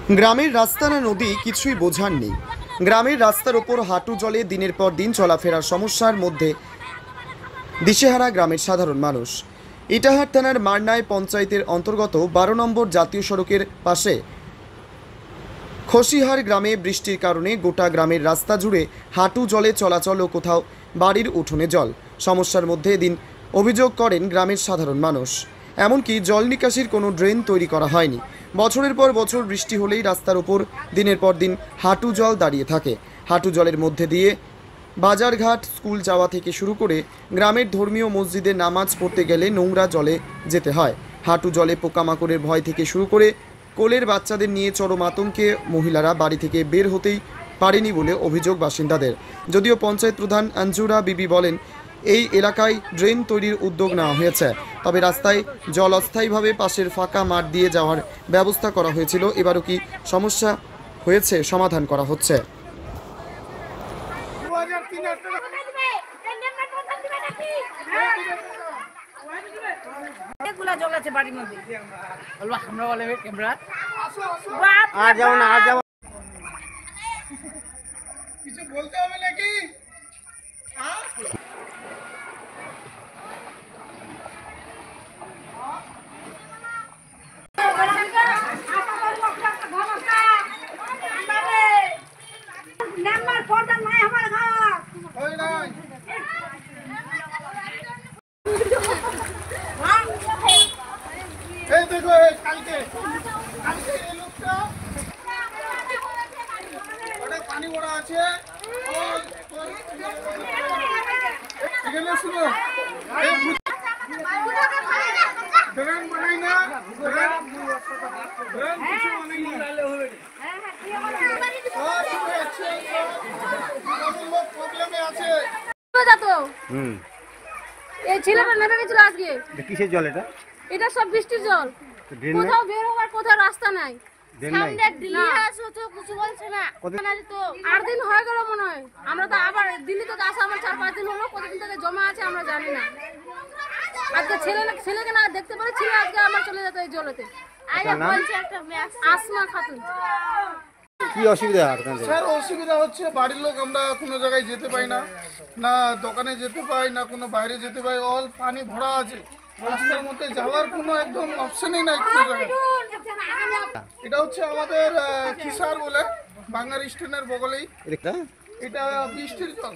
গ্রামের রাস্তা না নদী কিছুই বোঝার নেই। গ্রামের রাস্তার ওপর হাঁটু জলে দিনের পর দিন চলাফেরার সমস্যার মধ্যে দিশেহারা গ্রামের সাধারণ মানুষ। ইটাহার থানার মারনায় পঞ্চায়েতের অন্তর্গত 12 নম্বর জাতীয় সড়কের পাশে খসিহার গ্রামে বৃষ্টির কারণে গোটা গ্রামের রাস্তা জুড়ে হাঁটু জলে চলাচল ও কোথাও বাড়ির উঠোনে জল। সমস্যার মধ্যে এদিন অভিযোগ করেন গ্রামের সাধারণ মানুষ। এমনকি জল নিকাশির কোনো ড্রেন তৈরি করা হয়নি। বছরের পর বছর বৃষ্টি হলেই রাস্তার উপর দিনের পর দিন হাঁটু জল দাঁড়িয়ে থাকে। হাঁটু জলের মধ্যে দিয়ে বাজারঘাট, স্কুল যাওয়া থেকে শুরু করে গ্রামের ধর্মীয় মসজিদে নামাজ পড়তে গেলে নোংরা জলে যেতে হয়। হাঁটু জলে পোকামাকড়ের ভয় থেকে শুরু করে কোলের বাচ্চাদের নিয়ে চরম আতঙ্কে মহিলারা বাড়ি থেকে বের হতেই পারেনি বলে অভিযোগ বাসিন্দাদের। যদিও পঞ্চায়েত প্রধান আঞ্জুরা বিবি বলেন, এই এলাকায় ড্রেন তৈরির উদ্যোগ নেওয়া হয়েছে, তবে রাস্তায় জল অস্থায়ীভাবে পাশের ফাঁকা মাঠ দিয়ে যাওয়ার ব্যবস্থা করা হয়েছিল। এবারও কি সমস্যা হয়েছে সমাধান করা হচ্ছে। জল আছে বাড়ির মধ্যে আমরা বলে ক্যামেরা কিছু বলতে হবে নাকি? এই দেখো কালকে এই লোকটা ওটা পানি ভরা আছে এখানে শুনো ড্রেন বানাই না ড্রেন কিছু বানাই না প্রবলেমে আছে। এই ছেলেটা নেমে গেছিল আজকে। কিসের জল এটা? এটা সব বৃষ্টির জল। কোথাও বের হওয়ার কোথাও রাস্তা নাই। সামনে দিল্লি আসো তো কিছু বলছে না। তো 8 দিন হয়ে গেল মনে হয়। আমরা তো আবার দিল্লি থেকে আসা আমার 4-5 দিন হলো। কতদিন থেকে জমা আছে আমরা জানি না। আজকে ছেলেকে না দেখতে পারে, ছেলে আজকে আমার চলে যেত এই জলেতে। বলছে একটা আসমা খাতুন। কি অসুবিধা আপনাদের? স্যার অসুবিধা হচ্ছে বাড়ির লোক আমরা কোনো জায়গায় যেতে পাই না, না দোকানে যেতে পাই, না কোনো বাইরে যেতে পাই। অল পানি ভরা আছে রাস্তার মধ্যে, যাওয়ার কোনো একদম অপশনই নাই কোনো জায়গায়। এটা হচ্ছে আমাদের খিসার বলে বাংলার স্ট্যান্ডের বগলেই। এটা বৃষ্টির জল।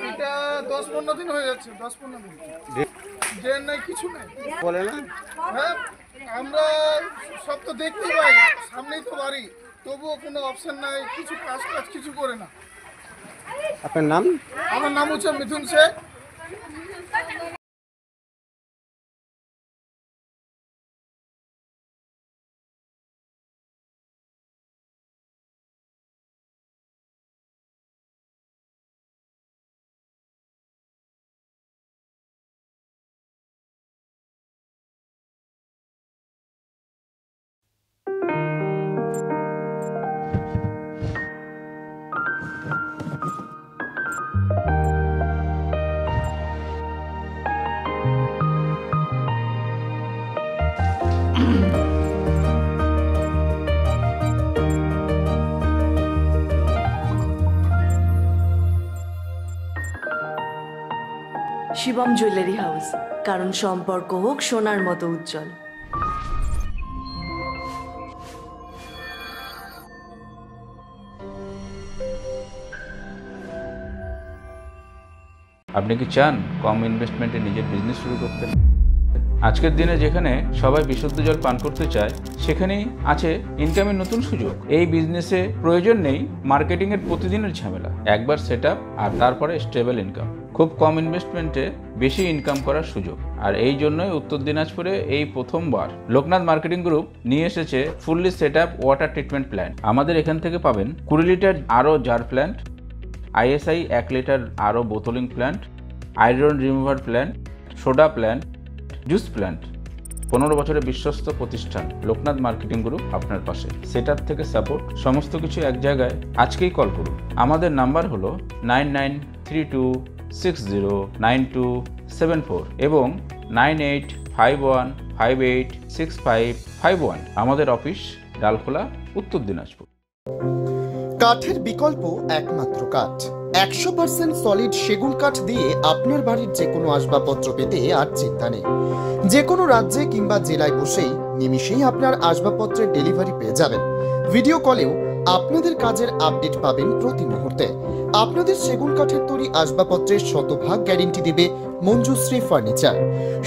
এটা 10-15 দিন হয়ে যাচ্ছে, 10-15 দিন ড্রেন নাই, কিছু নাই বলে না। হ্যাঁ আমরা সব তো দেখতে পাই, সামনেই তো বাড়ি, তবুও কোনো অপশন নাই, কিছু কাজ কিছু করে না। আপনার নাম? আমার নাম হচ্ছে মিথুন শেখ। শিবম জুয়েলারি হাউস, কারণ সম্পর্ক হোক সোনার মতো উজ্জ্বল। আপনি কি চান কম ইনভেস্টমেন্টে নিজের বিজনেস শুরু করতে? আজকের দিনে যেখানে সবাই বিশুদ্ধ জল পান করতে চায়, সেখানেই আছে ইনকামের নতুন সুযোগ। এই বিজনেসে প্রয়োজন নেই মার্কেটিংয়ের প্রতিদিনের ঝামেলা। একবার সেট আপ আর তারপরে স্টেবল ইনকাম। খুব কম ইনভেস্টমেন্টে বেশি ইনকাম করার সুযোগ। আর এই জন্যই উত্তর দিনাজপুরে এই প্রথমবার লোকনাথ মার্কেটিং গ্রুপ নিয়ে এসেছে fully set up water treatment plant. আমাদের এখান থেকে পাবেন 20 লিটার আরও জার প্ল্যান্ট, ISI 1 লিটার আরও bottling plant, iron remover plant, soda plant, juice plant. 15 বছরের বিশ্বস্ত প্রতিষ্ঠান লোকনাথ মার্কেটিং গ্রুপ আপনার পাশে। সেটআপ থেকে সাপোর্ট, সমস্ত কিছু এক জায়গায়। আজকেই কল করুন। আমাদের নাম্বার হলো 9932609274 এবং 9851586551। আমাদের অফিস ডালখোলা, উত্তর দিনাজপুর। কাঠের বিকল্প একমাত্র কাঠ। 100% সলিড সেগুন কাঠ দিয়ে আপনার বাড়ির যে কোনো আসবাবপত্র পেতে আর চিন্তা নেই। যে কোনো রাজ্যে কিংবা জেলায় বসেই নিমিষেই আপনার আসবাবপত্রের ডেলিভারি পেয়ে যাবেন। ভিডিও কলেও আপনাদের কাজের আপডেট পাবেন প্রতি মুহূর্তে। আপনাদের সেগুন কাঠের তৈরি আসবাবপত্রের শতভাগ গ্যারেন্টি দেবে মঞ্জুশ্রী ফার্নিচার।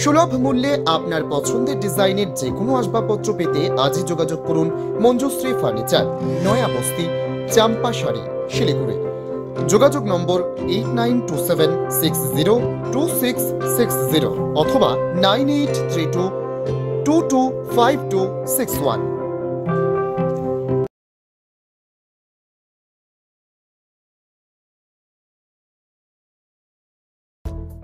সুলভ মূল্যে আপনার পছন্দের ডিজাইনের যে কোনো আসবাবপত্র পেতে আজই যোগাযোগ করুন মঞ্জুশ্রী ফার্নিচার, নয়া বস্তি, চাম্পাশাড়ি, শিলিগুড়ি। যোগাযোগ নম্বর 8927602660 অথবা 9832225261।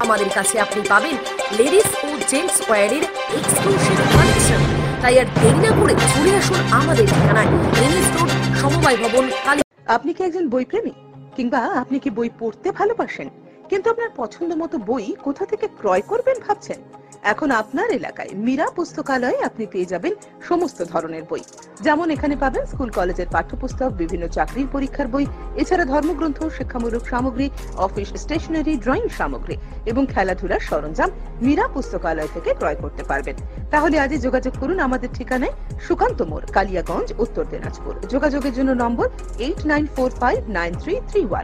আমাদের কাছে আপনি পাবেন লেডিস ও জেন্টস ওয়্যারের এক্সক্লুসিভ কালেকশন। তাই আর দেরি না করে চলে আসুন আমাদের ঠিকানায়, এনএস রোড, সমবায় ভবন, কালী। আপনি কি একজন বই প্রেমী, কিংবা আপনি কি বই পড়তে ভালোবাসেন কিন্তু আপনার পছন্দ মতো বই কোথা থেকে ক্রয় করবেন ভাবছেন? এখন আপনার এলাকায় মীরা পুস্তকালয়ে আপনি পেয়ে যাবেন সমস্ত ধরনের বই। যেমন এখানে পাবেন স্কুল কলেজের পাঠ্যপুস্তক, বিভিন্ন চাকরির পরীক্ষার বই, এছাড়া ধর্মগ্রন্থ, শিক্ষামূলক সামগ্রী, অফিস স্টেশনারি, ড্রয়িং সামগ্রী এবং খেলাধুলার সরঞ্জাম মীরা পুস্তকালয় থেকে ক্রয় করতে পারবেন। তাহলে আজই যোগাযোগ করুন আমাদের ঠিকানায়, সুকান্ত মোড়, কালিয়াগঞ্জ, উত্তর দিনাজপুর। যোগাযোগের জন্য নম্বর 89459331।